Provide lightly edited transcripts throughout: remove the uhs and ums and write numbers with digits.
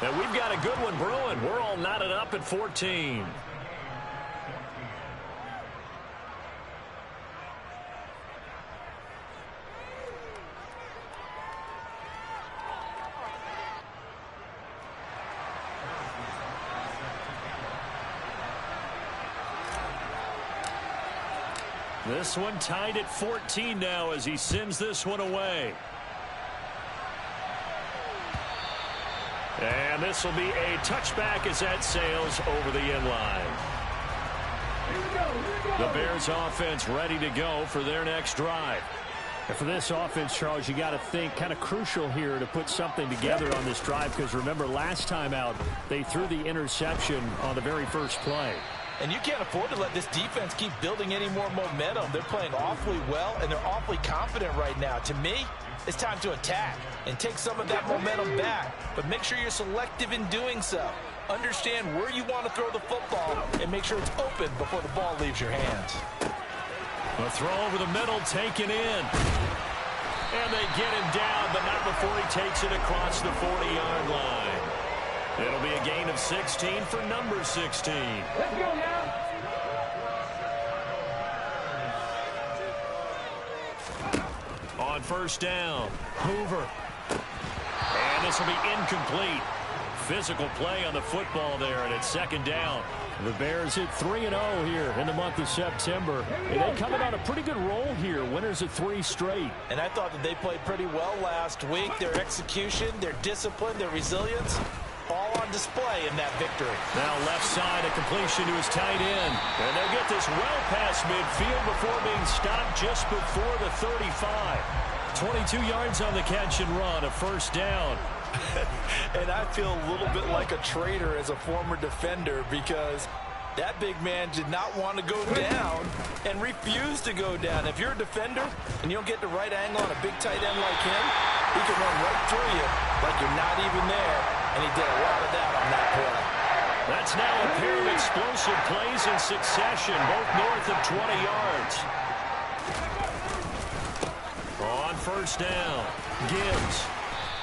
And we've got a good one brewing. We're all knotted up at 14. This one tied at 14 now as he sends this one away. And this will be a touchback as that sails over the end line. The Bears offense ready to go for their next drive. And for this offense, Charles, you got to think kind of crucial here to put something together on this drive, because remember last time out they threw the interception on the very first play. And you can't afford to let this defense keep building any more momentum. They're playing awfully well, and they're awfully confident right now. To me, it's time to attack and take some of that momentum back. But make sure you're selective in doing so. Understand where you want to throw the football and make sure it's open before the ball leaves your hands. A throw over the middle, taken in. And they get him down, but not before he takes it across the 40-yard line. It'll be a gain of 16 for number 16. Let's go now. On first down, Hoover. And this will be incomplete. Physical play on the football there, and it's second down. The Bears hit 3-0 here in the month of September. And they coming on a pretty good roll here. Winners of 3 straight. And I thought that they played pretty well last week. Their execution, their discipline, their resilience, all on display in that victory. Now left side, a completion to his tight end. And they'll get this well past midfield before being stopped just before the 35. 22 yards on the catch and run, a first down. And I feel a little bit like a traitor as a former defender, because that big man did not want to go down and refused to go down. If you're a defender and you don't get the right angle on a big tight end like him, he can run right through you like you're not even there. And he did a lot of that on that play. That's now a pair of explosive plays in succession, both north of 20 yards. On first down, Gibbs.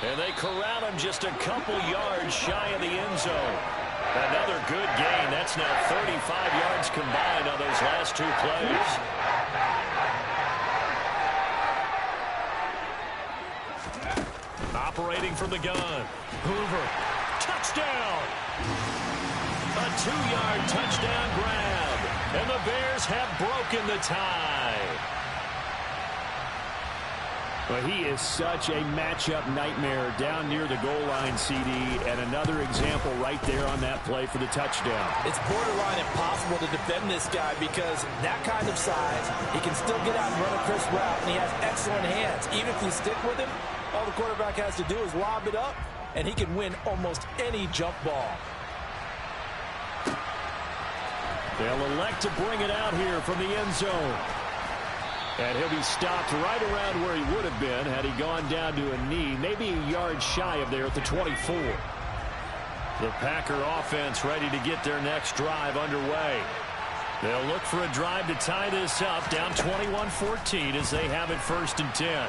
And they corral him just a couple yards shy of the end zone. Another good gain. That's now 35 yards combined on those last 2 plays. Operating from the gun. Hoover. Touchdown. A 2-yard touchdown grab. And the Bears have broken the tie. Well, he is such a matchup nightmare down near the goal line, CD, and another example right there on that play for the touchdown. It's borderline impossible to defend this guy because that kind of size, he can still get out and run a crisp route, and he has excellent hands. Even if you stick with him, all the quarterback has to do is lob it up, and he can win almost any jump ball. They'll elect to bring it out here from the end zone. And he'll be stopped right around where he would have been had he gone down to a knee, maybe a yard shy of there at the 24. The Packer offense ready to get their next drive underway. They'll look for a drive to tie this up, down 21-14 as they have it 1st and 10.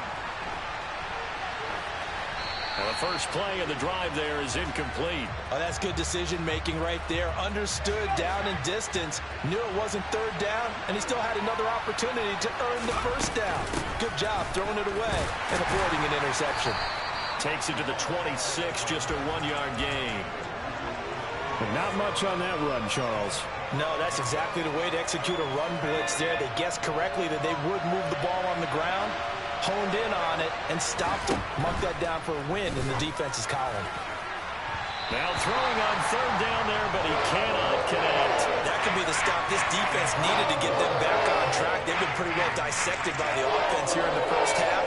Now the first play of the drive there is incomplete. Oh, that's good decision-making right there. Understood down and distance. Knew it wasn't 3rd down, and he still had another opportunity to earn the 1st down. Good job throwing it away and avoiding an interception. Takes it to the 26, just a 1-yard gain. But not much on that run, Charles. No, that's exactly the way to execute a run blitz there. They guessed correctly that they would move the ball on the ground, honed in on it, and stopped him. Mark that down for a win in the defense's column. Now throwing on 3rd down there, but he cannot connect. That could be the stop this defense needed to get them back on track. They've been pretty well dissected by the offense here in the first half.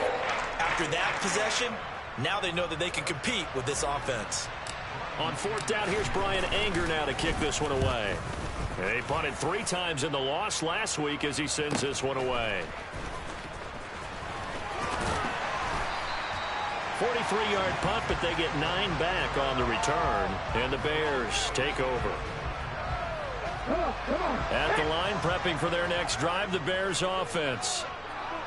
After that possession, now they know that they can compete with this offense. On 4th down, here's Brian Anger now to kick this one away. They punted 3 times in the loss last week as he sends this one away. 43-yard punt, but they get 9 back on the return, and the Bears take over. At the line, prepping for their next drive, the Bears offense.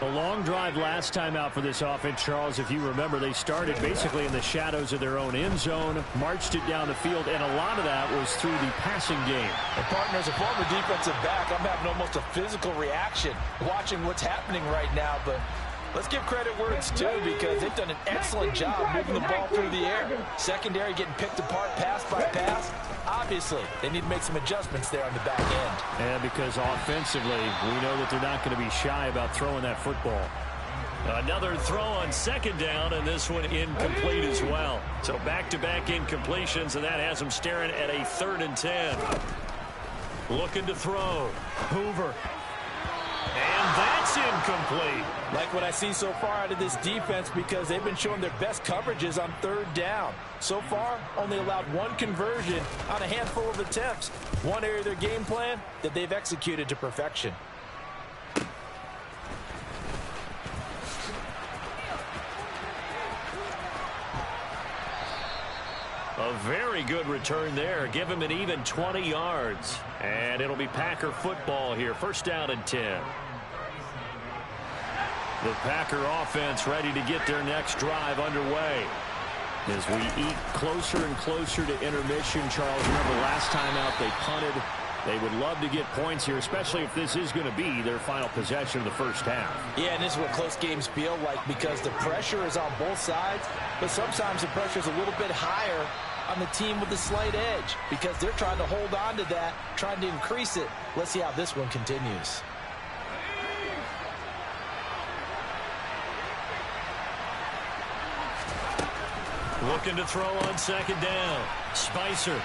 A long drive last time out for this offense, Charles. If you remember, they started basically in the shadows of their own end zone, marched it down the field, and a lot of that was through the passing game. And partner, as a former defensive back, I'm having almost a physical reaction watching what's happening right now. But let's give credit where it's due, because they've done an excellent job moving the ball through the air. Secondary getting picked apart pass by pass. Obviously, they need to make some adjustments there on the back end. And because offensively, we know that they're not going to be shy about throwing that football. Another throw on second down, and this one incomplete as well. So back-to-back incompletions, and that has them staring at a 3rd and 10. Looking to throw. Hoover. And that's incomplete. Like what I see so far out of this defense, because they've been showing their best coverages on 3rd down. So far, only allowed 1 conversion on a handful of attempts. One area of their game plan that they've executed to perfection. A very good return there. Give him an even 20 yards. And it'll be Packer football here. 1st down and 10. The Packer offense ready to get their next drive underway. As we eat closer and closer to intermission, Charles, remember last time out they punted. They would love to get points here, especially if this is going to be their final possession of the first half. Yeah, and this is what close games feel like, because the pressure is on both sides, but sometimes the pressure is a little bit higher on the team with the slight edge, because they're trying to hold on to that, trying to increase it. Let's see how this one continues. Looking to throw on second down. Spicer.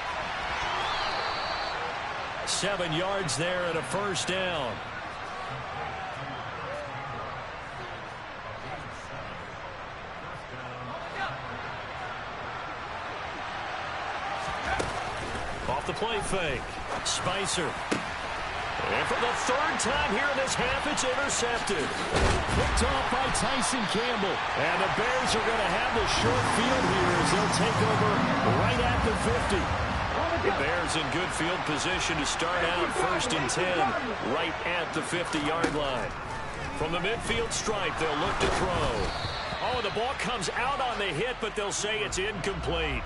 7 yards there and a 1st down. Off the play fake. Spicer. And for the 3rd time here in this half, it's intercepted. Picked off by Tyson Campbell. And the Bears are going to have the short field here as they'll take over right at the 50. The Bears in good field position to start out 1st and 10 right at the 50-yard line. From the midfield stripe, they'll look to throw. Oh, the ball comes out on the hit, but they'll say it's incomplete.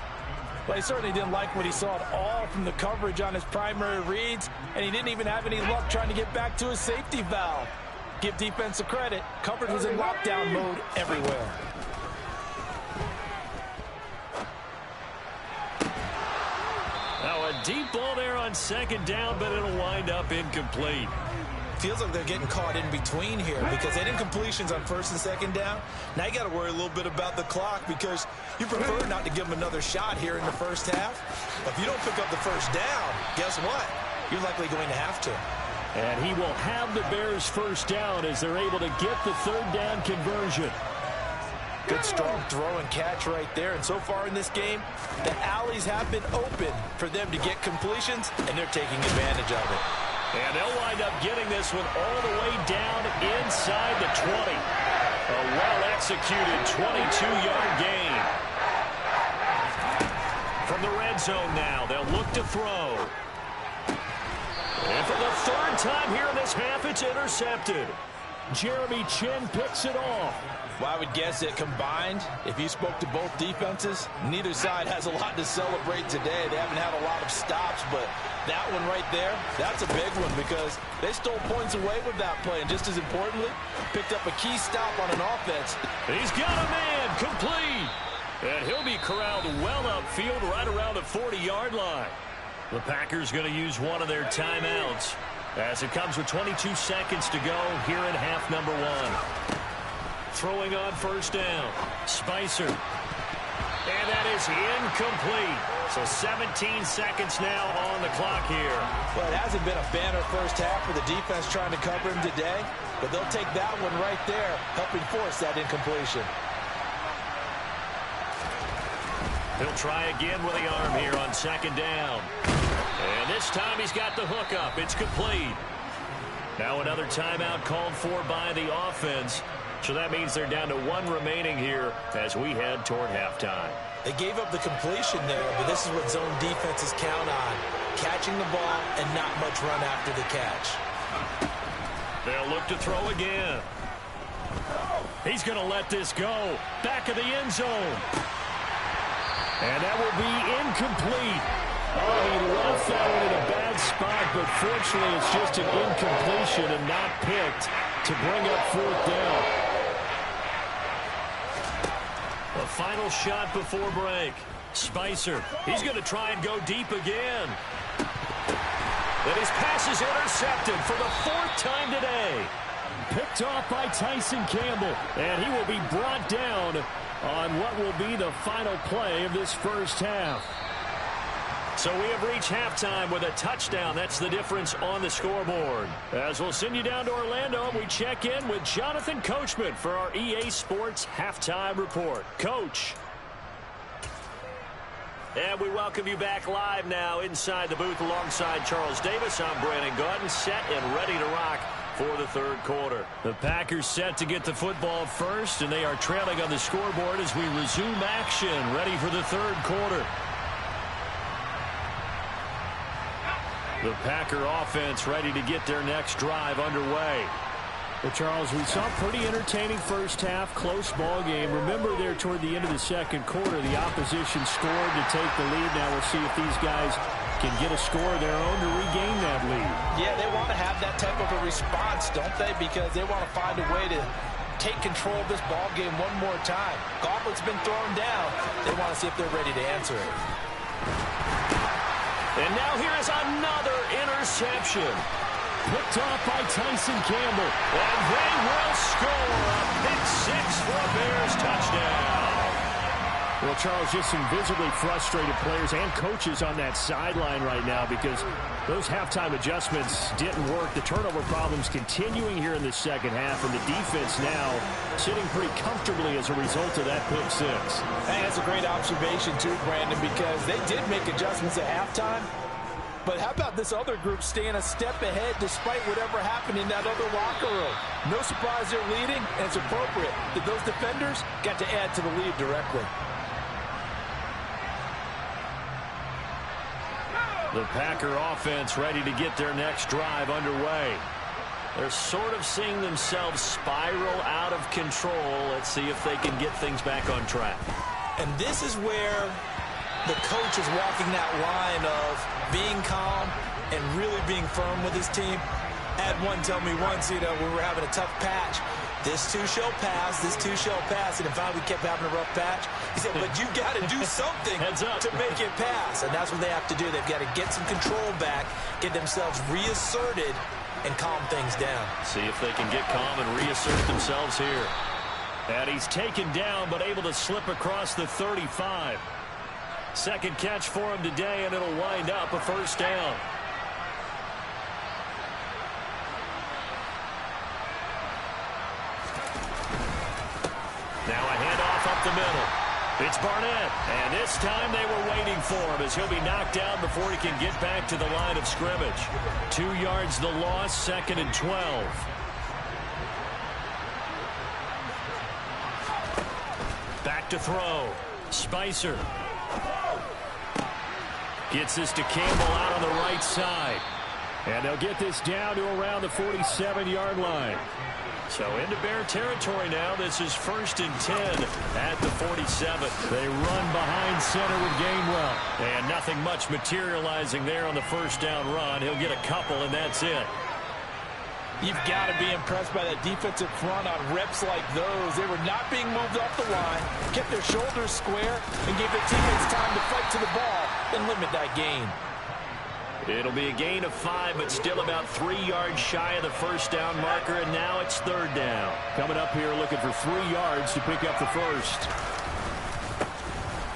Well, he certainly didn't like what he saw at all from the coverage on his primary reads, and he didn't even have any luck trying to get back to his safety valve. Give defense a credit. Coverage was in lockdown mode everywhere. Now a deep ball there on second down, but it'll wind up incomplete. Feels like they're getting caught in between here, because they had incompletions on 1st and 2nd down. Now you got to worry a little bit about the clock, because you prefer not to give them another shot here in the first half. But if you don't pick up the 1st down, guess what? You're likely going to have to. And he will have the Bears 1st down as they're able to get the 3rd down conversion. Good strong throw and catch right there. And so far in this game, the alleys have been open for them to get completions, and they're taking advantage of it. And they'll wind up getting this one all the way down inside the 20. A well-executed 22-yard gain. From the red zone now, they'll look to throw. And for the 3rd time here in this half, it's intercepted. Jeremy Chin picks it off. Well, I would guess that combined, if you spoke to both defenses, neither side has a lot to celebrate today. They haven't had a lot of stops, but that one right there, that's a big one, because they stole points away with that play. And just as importantly, picked up a key stop on an offense. He's got a man complete. And he'll be corralled well upfield right around the 40-yard line. The Packers going to use one of their timeouts as it comes with 22 seconds to go here in half number 1. Throwing on 1st down. Spicer. And that is incomplete. So 17 seconds now on the clock here. Well, it hasn't been a banner first half for the defense trying to cover him today, but they'll take that one right there, helping force that incompletion. He'll try again with the arm here on 2nd down. And this time he's got the hook up. It's complete. Now another timeout called for by the offense. So that means they're down to 1 remaining here as we head toward halftime. They gave up the completion there, but this is what zone defenses count on. Catching the ball and not much run after the catch. They'll look to throw again. He's going to let this go. Back of the end zone. And that will be incomplete. Oh, he left that one in a bad spot, but fortunately it's just an incompletion and not picked to bring up fourth down. A final shot before break. Spicer, he's going to try and go deep again. And his pass is intercepted for the fourth time today. Picked off by Tyson Campbell, and he will be brought down on what will be the final play of this first half. So we have reached halftime with a touchdown. That's the difference on the scoreboard. As we'll send you down to Orlando, we check in with Jonathan Coachman for our EA Sports Halftime Report. Coach. And we welcome you back live now inside the booth alongside Charles Davis. I'm Brandon Gaudin, set and ready to rock for the third quarter. The Packers set to get the football first, and they are trailing on the scoreboard as we resume action, ready for the third quarter. The Packer offense ready to get their next drive underway. Well, Charles, we saw a pretty entertaining first half, close ball game. Remember there toward the end of the second quarter, the opposition scored to take the lead. Now we'll see if these guys can get a score of their own to regain that lead. Yeah, they want to have that type of a response, don't they? Because they want to find a way to take control of this ball game one more time. Gauntlet's been thrown down. They want to see if they're ready to answer it. And now here is another interception. Picked off by Tyson Campbell. And they will score a pick six for a Bears touchdown. Well, Charles, just some visibly frustrated players and coaches on that sideline right now because those halftime adjustments didn't work. The turnover problems continuing here in the second half, and the defense now sitting pretty comfortably as a result of that pick six. Hey, that's a great observation, too, Brandon, because they did make adjustments at halftime. But how about this other group staying a step ahead despite whatever happened in that other locker room? No surprise they're leading, and it's appropriate that those defenders got to add to the lead directly. The Packer offense ready to get their next drive underway. They're sort of seeing themselves spiral out of control. Let's see if they can get things back on track. And this is where the coach is walking that line of being calm and really being firm with his team. I had one tell me once, we were having a tough patch. This too shall pass, this too shall pass. And in fact, we kept having a rough patch. He said, but you got to do something to make it pass. And that's what they have to do. They've got to get some control back, get themselves reasserted, and calm things down. See if they can get calm and reassert themselves here. And he's taken down, but able to slip across the 35. Second catch for him today, and it'll wind up a first down. Now a handoff up the middle. It's Barnett, and this time they were waiting for him as he'll be knocked down before he can get back to the line of scrimmage. 2 yards the loss, 2nd and 12. Back to throw. Spicer. Gets this to Campbell out on the right side. And they'll get this down to around the 47-yard line. So into Bear territory now. This is 1st and 10 at the 47. They run behind center with Gainwell. And nothing much materializing there on the first down run. He'll get a couple, and that's it. You've got to be impressed by that defensive front on reps like those. They were not being moved off the line, kept their shoulders square, and gave their teammates time to fight to the ball and limit that gain. It'll be a gain of 5, but still about 3 yards shy of the first down marker, and now it's 3rd down. Coming up here looking for 3 yards to pick up the first.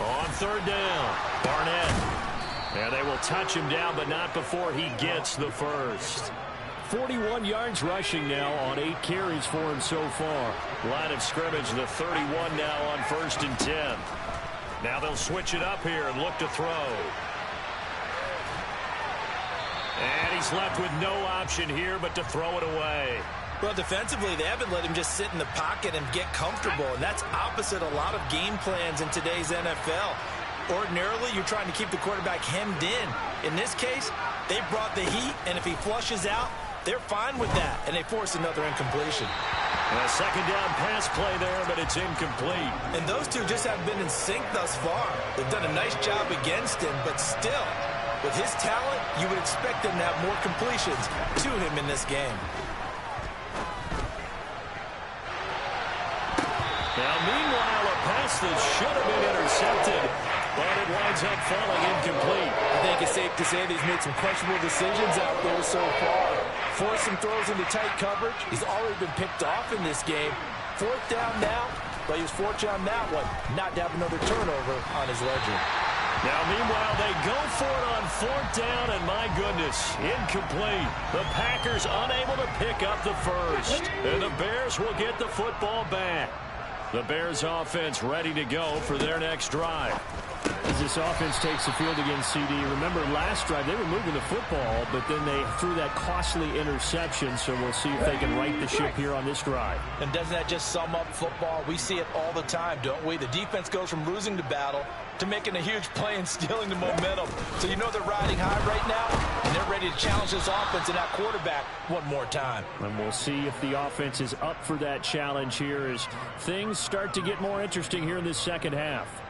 On 3rd down, Barnett. And they will touch him down, but not before he gets the first. 41 yards rushing now on 8 carries for him so far. Line of scrimmage, the 31 now on 1st and 10. Now they'll switch it up here and look to throw. And he's left with no option here but to throw it away. Well, defensively, they haven't let him just sit in the pocket and get comfortable, and that's opposite a lot of game plans in today's NFL. Ordinarily, you're trying to keep the quarterback hemmed in. In this case, they brought the heat, and if he flushes out, they're fine with that, and they force another incompletion. A second down pass play there, but it's incomplete. And those two just haven't been in sync thus far. They've done a nice job against him, but still, with his talent, you would expect them to have more completions to him in this game. Now, meanwhile, a pass that should have been intercepted, but it winds up falling incomplete. I think it's safe to say that he's made some questionable decisions out there so far. Forced some throws into tight coverage. He's already been picked off in this game. Fourth down now, but he was fortunate on that one, not to have another turnover on his ledger. Now, meanwhile, they go for it on fourth down, and my goodness, incomplete. The Packers unable to pick up the first, and the Bears will get the football back. The Bears offense ready to go for their next drive. As this offense takes the field against CD, remember last drive they were moving the football, but then they threw that costly interception, so we'll see if they can right the ship here on this drive. And doesn't that just sum up football? We see it all the time, don't we? The defense goes from losing the battle to making a huge play and stealing the momentum. So you know they're riding high right now, and they're ready to challenge this offense and that quarterback one more time. And we'll see if the offense is up for that challenge here as things start to get more interesting here in this second half.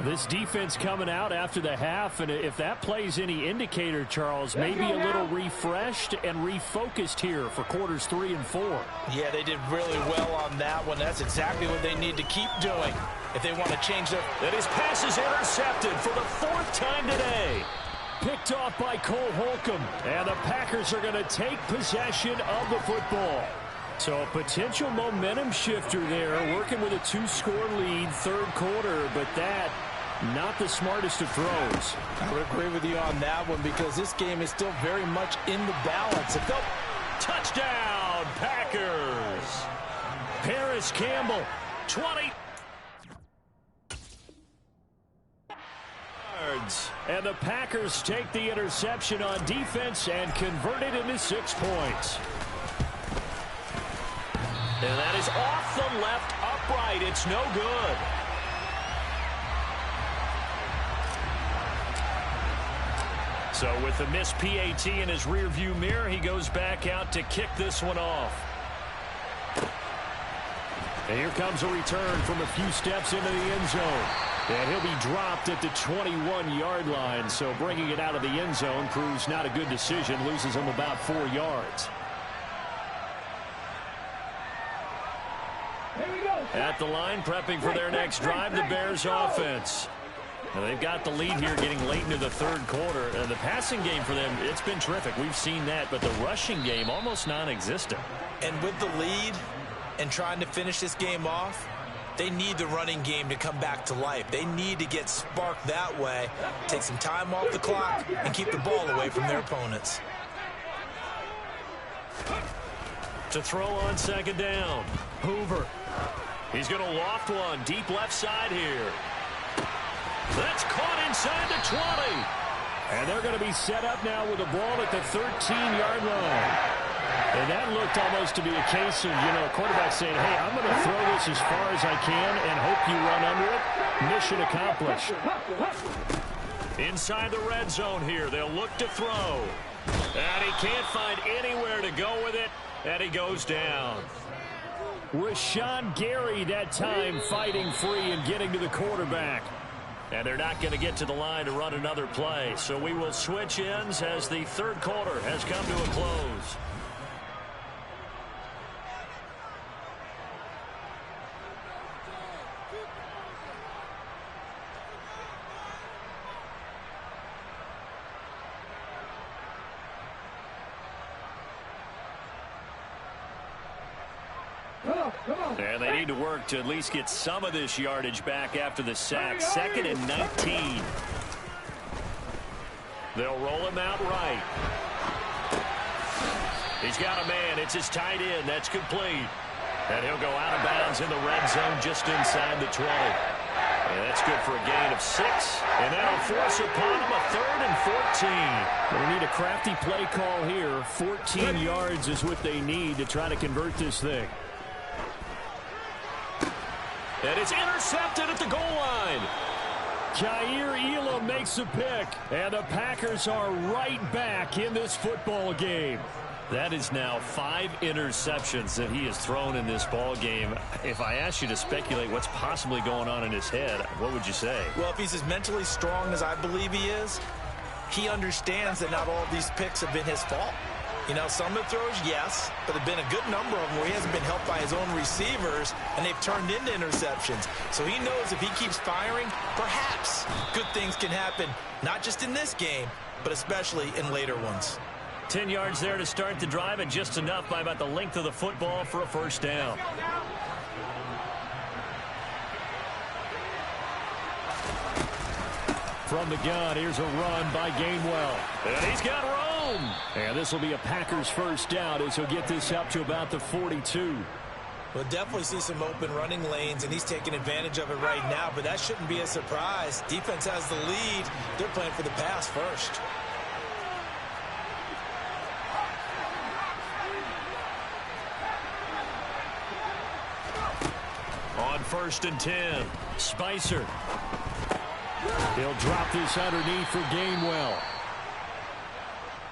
This defense coming out after the half, and if that plays any indicator, Charles, maybe a little refreshed and refocused here for quarters 3 and 4. Yeah, they did really well on that one. That's exactly what they need to keep doing if they want to change their... And his pass is intercepted for the 4th time today. Picked off by Cole Holcomb, and the Packers are going to take possession of the football. So a potential momentum shifter there, working with a 2-score lead, third quarter, but that, not the smartest of throws. I would agree with you on that one because this game is still very much in the balance. Touchdown, Packers! Paris Campbell, 20. And the Packers take the interception on defense and convert it into 6 points. And that is off the left upright. It's no good. So with the missed PAT in his rearview mirror, he goes back out to kick this one off. And here comes a return from a few steps into the end zone. And he'll be dropped at the 21-yard line. So bringing it out of the end zone proves not a good decision. Loses him about 4 yards. At the line, prepping for their next drive, the Bears offense. Now they've got the lead here getting late into the third quarter. And the passing game for them, it's been terrific. We've seen that, but the rushing game almost non-existent. And with the lead and trying to finish this game off, they need the running game to come back to life. They need to get sparked that way, take some time off the clock, and keep the ball away from their opponents. To throw on second down, Hoover. He's going to loft one deep left side here. That's caught inside the 20. And they're going to be set up now with the ball at the 13-yard line. And that looked almost to be a case of, a quarterback saying, hey, I'm going to throw this as far as I can and hope you run under it. Mission accomplished. Inside the red zone here, they'll look to throw. And he can't find anywhere to go with it, and he goes down. Rashawn Gary that time fighting free and getting to the quarterback. And they're not going to get to the line to run another play. So we will switch ends as the third quarter has come to a close. And they need to work to at least get some of this yardage back after the sack. 2nd and 19. They'll roll him out right. He's got a man. It's his tight end. That's complete. And he'll go out of bounds in the red zone just inside the 20. And that's good for a gain of 6. And that'll force upon him a 3rd and 14. They need a crafty play call here. 14 yards is what they need to try to convert this thing. And it's intercepted at the goal line. Jair Elam makes a pick, and the Packers are right back in this football game. That is now 5 interceptions that he has thrown in this ball game. If I asked you to speculate what's possibly going on in his head, what would you say? Well, if he's as mentally strong as I believe he is, he understands that not all of these picks have been his fault. You know, some of the throws, yes, but there have been a good number of them where he hasn't been helped by his own receivers, and they've turned into interceptions. So he knows if he keeps firing, perhaps good things can happen, not just in this game, but especially in later ones. 10 yards there to start the drive, and just enough by about the length of the football for a first down. From the gun, here's a run by Gainwell. And he's got room. And this will be a Packers first down as he'll get this up to about the 42. We'll definitely see some open running lanes, and he's taking advantage of it right now, but that shouldn't be a surprise. Defense has the lead. They're playing for the pass first. On 1st and 10, Spicer. He'll drop this underneath for Gainwell.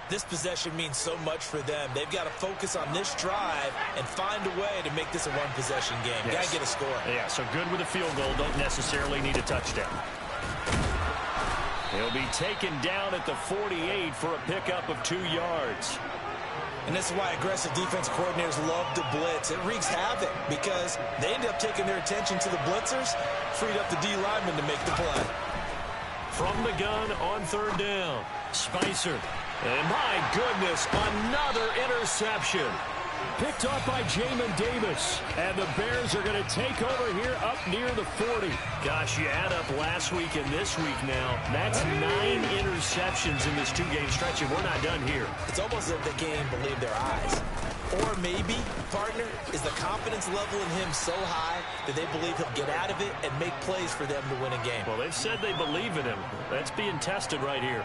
This possession means so much for them. They've got to focus on this drive and find a way to make this a one-possession game. Yes. Got to get a score. Yeah, so good with a field goal. Don't necessarily need a touchdown. He'll be taken down at the 48 for a pickup of 2 yards. And this is why aggressive defense coordinators love to blitz. It wreaks havoc because they end up taking their attention to the blitzers, freed up the D lineman to make the play. From the gun on 3rd down, Spicer. And my goodness, another interception. Picked off by Jamin Davis. And the Bears are going to take over here up near the 40. Gosh, you add up last week and this week now. That's 9 interceptions in this 2-game stretch, and we're not done here. It's almost as if they can't even believe their eyes. Or maybe, partner, is the confidence level in him so high that they believe he'll get out of it and make plays for them to win a game. Well, they've said they believe in him. That's being tested right here.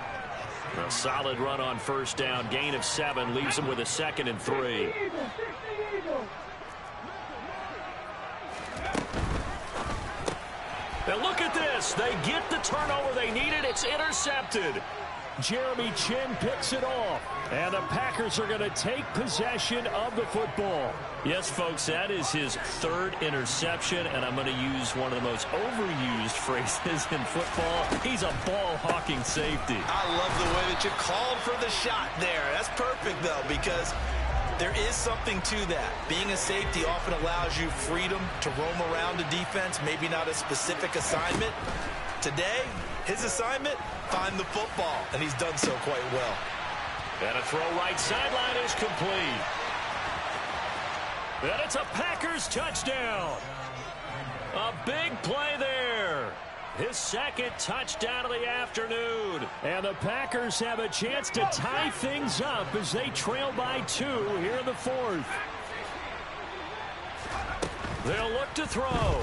A solid run on 1st down. Gain of 7 leaves them with a 2nd and 3. Now look at this. They get the turnover they needed. It's intercepted. Jeremy Chin picks it off. And the Packers are going to take possession of the football. Yes, folks, that is his 3rd interception, and I'm going to use one of the most overused phrases in football. He's a ball-hawking safety. I love the way that you called for the shot there. That's perfect, though, because there is something to that. Being a safety often allows you freedom to roam around the defense, maybe not a specific assignment. Today, his assignment, find the football, and he's done so quite well. And a throw right sideline is complete. And it's a Packers touchdown. A big play there. His 2nd touchdown of the afternoon. And the Packers have a chance to tie things up as they trail by 2 here in the 4th. They'll look to throw.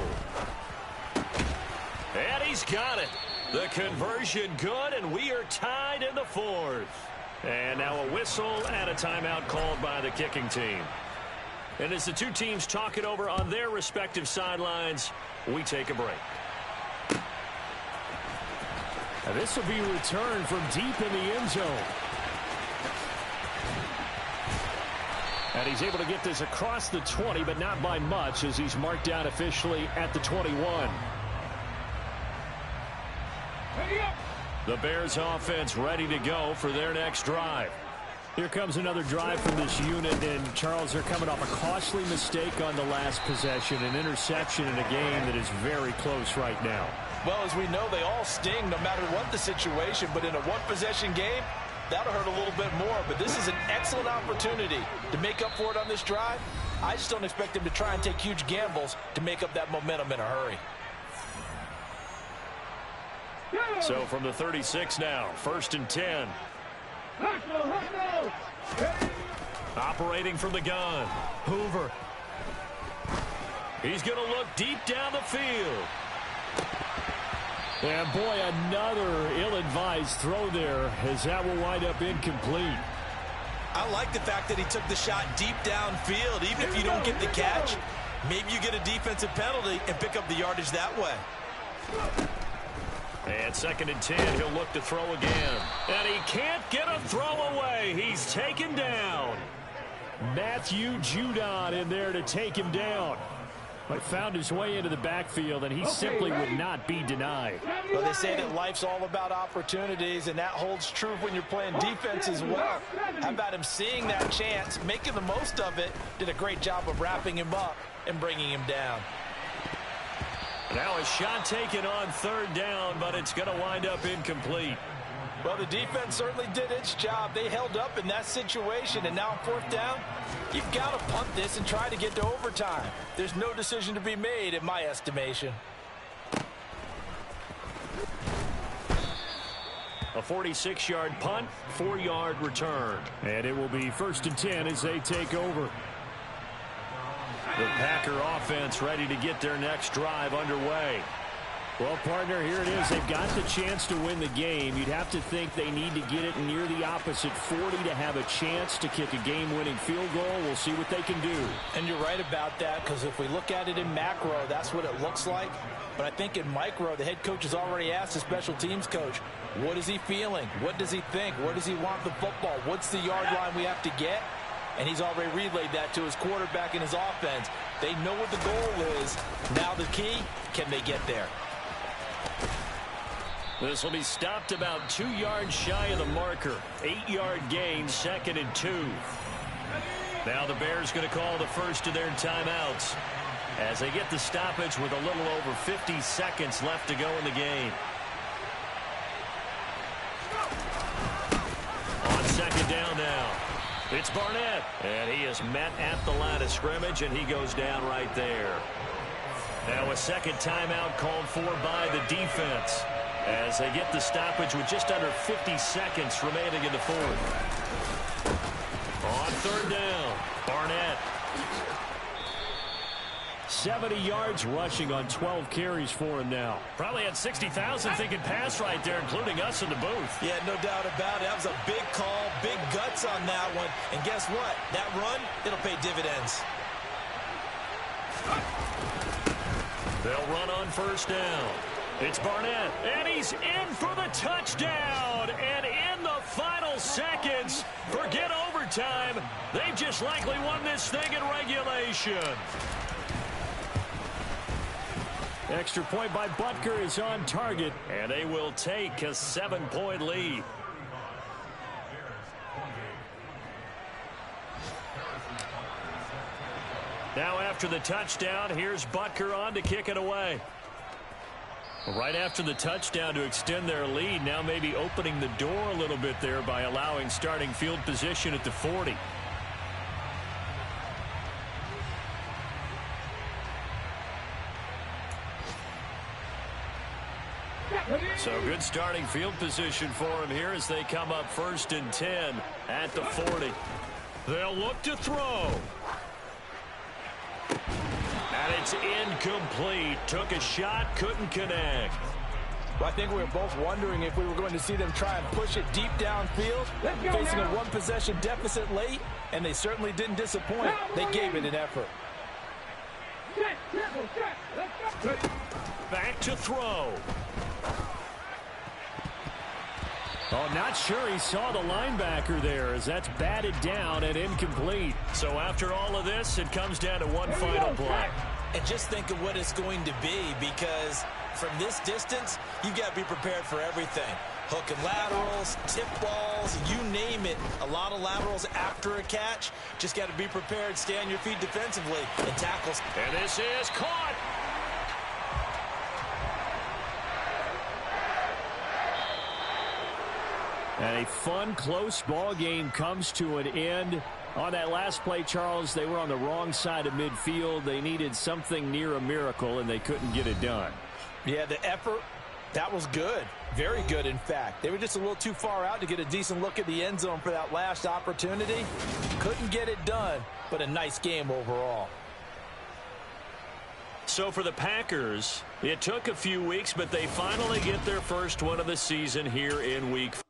And he's got it. The conversion good, and we are tied in the 4th. And now a whistle and a timeout called by the kicking team. And as the two teams talk it over on their respective sidelines, we take a break. And this will be returned from deep in the end zone. And he's able to get this across the 20, but not by much, as he's marked down officially at the 21. The Bears offense ready to go for their next drive. Here comes another drive from this unit, and Charles, they're coming off a costly mistake on the last possession, an interception in a game that is very close right now. Well, as we know, they all sting no matter what the situation, but in a one-possession game, that'll hurt a little bit more. But this is an excellent opportunity to make up for it on this drive. I just don't expect them to try and take huge gambles to make up that momentum in a hurry. So from the 36 now, 1st and 10. Operating from the gun, Hoover. He's going to look deep down the field. And boy, another ill-advised throw there, as that will wind up incomplete. I like the fact that he took the shot deep downfield. Even if you don't get the catch, maybe you get a defensive penalty and pick up the yardage that way. And 2nd and 10, he'll look to throw again. And he can't get a throw away. He's taken down. Matthew Judon in there to take him down. But found his way into the backfield, and he simply would not be denied. Well, they say that life's all about opportunities, and that holds true when you're playing defense as well. How about him seeing that chance, making the most of it, did a great job of wrapping him up and bringing him down. Now a shot taken on 3rd down, but it's going to wind up incomplete. Well, the defense certainly did its job. They held up in that situation, and now on 4th down, you've got to punt this and try to get to overtime. There's no decision to be made in my estimation. A 46-yard punt, 4-yard return. And it will be 1st and 10 as they take over. The Packer offense ready to get their next drive underway. Well, partner, here it is. They've got the chance to win the game. You'd have to think they need to get it near the opposite 40 to have a chance to kick a game-winning field goal. We'll see what they can do. And you're right about that, because if we look at it in macro, that's what it looks like. But I think in micro, the head coach has already asked the special teams coach, what is he feeling? What does he think? Where does he want the football? What's the yard line we have to get? And he's already relayed that to his quarterback and his offense. They know what the goal is. Now the key, can they get there? This will be stopped about 2 yards shy of the marker. 8-yard gain, 2nd and 2. Now the Bears going to call the first of their timeouts as they get the stoppage with a little over 50 seconds left to go in the game. On 2nd down now, it's Barnett. And he is met at the line of scrimmage, and he goes down right there. Now a 2nd timeout called for by the defense as they get the stoppage with just under 50 seconds remaining in the 4th. On 3rd down, Barnett. 70 yards rushing on 12 carries for him now. Probably had 60,000 thinking pass right there, including us in the booth. Yeah, no doubt about it. That was a big call, big guts on that one. And guess what? That run, it'll pay dividends. They'll run on 1st down. It's Barnett, and he's in for the touchdown. And in the final seconds, forget overtime. They've just likely won this thing in regulation. Extra point by Butker is on target. And they will take a 7-point lead. Now after the touchdown, here's Butker on to kick it away. Right after the touchdown to extend their lead, now maybe opening the door a little bit there by allowing starting field position at the 40. So good starting field position for him here as they come up 1st and 10 at the 40. They'll look to throw. And it's incomplete. Took a shot, couldn't connect. Well, I think we were both wondering if we were going to see them try and push it deep downfield, facing a 1-possession deficit late, and they certainly didn't disappoint. They gave it an effort. Back to throw. Oh, not sure he saw the linebacker there as that's batted down and incomplete. So after all of this, it comes down to one final play. And just think of what it's going to be, because from this distance, you've got to be prepared for everything. Hook and laterals, tip balls, you name it. A lot of laterals after a catch. Just got to be prepared, stay on your feet defensively, and tackles. And this is caught. And a fun, close ball game comes to an end. On that last play, Charles, they were on the wrong side of midfield. They needed something near a miracle, and they couldn't get it done. Yeah, the effort, that was good. Very good, in fact. They were just a little too far out to get a decent look at the end zone for that last opportunity. Couldn't get it done, but a nice game overall. So for the Packers, it took a few weeks, but they finally get their first one of the season here in Week 4.